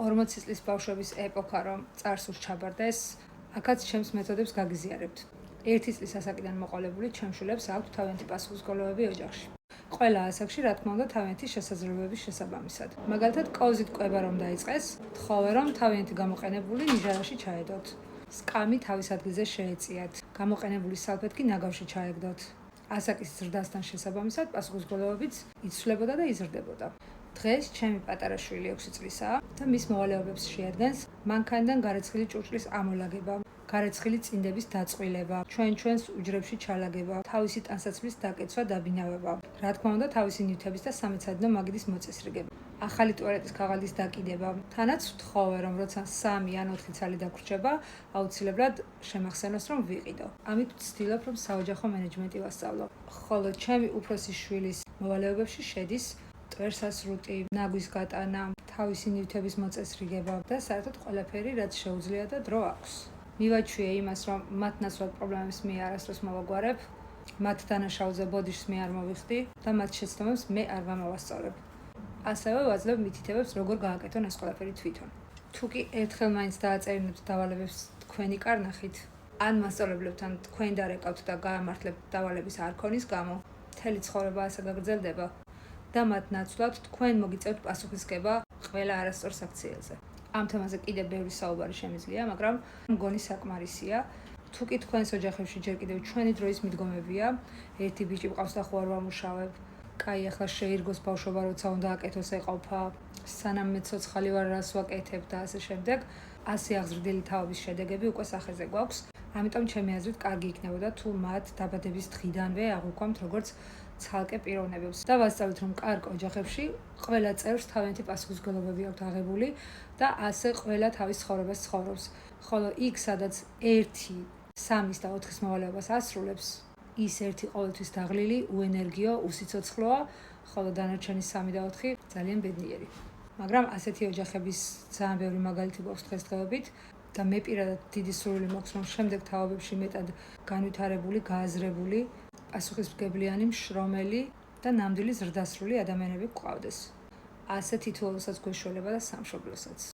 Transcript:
40 წლის ბავშვების ეპოქა რომ წარსულს ჩაბარდეს, აქაც ჩემს მეთოდებს გაგიზიარებთ. 1 წლის ასაკიდან მოყოლებული ჩემს შვილებს აქვთ თავიანთი პასუხისმგებლობები ოჯახში. ყველა ასაკში, რა თქმა უნდა, თავიანთი შესაძლებლობების შესაბამისად. მაგალითად, კოვზით კვება რომ დაიწყეს, თხოვე რომ თავიანთი გამოყენებული ნიჟარაში ჩაედოთ. სკამი თავის ადგილზე შეეწიათ. გამოყენებული სალფეტკი ნაგავში ჩაეგდოთ. ასაკის ზრდასთან შესაბამისად პასუხისმგებლობებიც იცვლებოდა და იზრდებოდა. დღეს ჩემი პატარა შვილი 6 წლისაა და მის მოვალეობებს შეადგენს მანქანიდან გარეცხილი ჭურჭლის ამოლაგება, გარეცხილი წინდების დაწყვილება, ჩვენს უჯრებში ჩალაგება, თავისი ტანსაცმლის დაკეცვა, დაბინავება, რა თქმა უნდა, თავისი ნივთების და სამეცადნო მაგიდის მოწესრიგება, ახალი ტუალეტის ქაღალდის დაკიდება. თანაც ვთხოვე რომ როცა 3 ან 4 ცალი დაგვრჩება, აუცილებლად შემახსენოს რომ ვიყიდო. ამით ვცდილობ რომ საოჯახო მენეჯმენტი ვასწავლო. ხოლო ჩემი უფროსი შვილის მოვალეობებში შედის ტვერსასრუტი, ნაგვის გატანა, თავისი ნივთების მოწესრიგება და საერთოდ ყველაფერი, რაც შეუძლია და დრო აქვს. მივაჩვიე იმას, რომ მათ ნაცვლად პრობლემებს მე არასდროს მოვაგვარებ, მათ დანაშაულზე ბოდიშს მე არ მოვიხდი და მათ შეცდომებს მე არ გამოვასწორებ. ასევე ვაძლევ მითითებებს, როგორ გააკეთონ ეს ყველაფერი თვითონ. თუ კი ერთხელ მაინც დააწერინებთ დავალებებს თქვენი კარნახით, ან მასწავლებლებთან თქვენ დარეკავთ და გაამართლებთ დავალების არ ქონის გამო, მთელი ცხოვრება ასე გაგრძელდება და მათ ნაცვლად თქვენ მოგიწევთ პასუხისგება ყველა არასწორ საქციელზე. ამ თემაზე კიდევ ბევრი საუბარი შემიძლია, მაგრამ მგონი საკმარისია. თუ კი თქვენს ოჯახებში ჯერ კიდევ ჩვენი დროის მიდგომებია, ერთი ბიჭი მყავს და ხო არ ვამუშავებ, კაი, ახლა შეირგოს ბავშვობა, როცა უნდა აკეთოს ეყოფა, სანამ მე ცოცხალი ვარ, რას ვაკეთებ და ასე შემდეგ, ასე აღზრდილი თაობის შედეგები უკვე სახეზე გვაქვს. ამიტომ ჩემი აზრით კარგი იქნებოდა თუ მათ დაბადების დღიდანვე აღვიქვამთ როგორც ცალკე პიროვნებებს და ვასწავლით რომ კარგ ოჯახებში ყველა წევრს თავიანთი პასუხისმგებლობები აქვს აღებული და ასე ყველა თავის ცხოვრებას ცხოვრობს. ხოლო იქ, სადაც 1, 3 და 4 მოვალეობას ასრულებს, ის ერთი ყოველთვის დაღლილი, უენერგიო, უსიცოცხლოა, ხოლო დანარჩენი 3 და 4 ძალიან ბედნიერი. მაგრამ ასეთი ოჯახების ძალიან ბევრი მაგალითი გვაქვს დღესდღეობით და მე პირადად დიდი სურვილი მაქვს, რომ შემდეგ თაობებში მეტად განვითარებული, გააზრებული, პასუხისმგებლიანი, მშრომელი და ნამდვილი ზრდასრული ადამიანები გვყავდეს. ასე თითოეულსაც გვეშველება და სამშობლოსაც.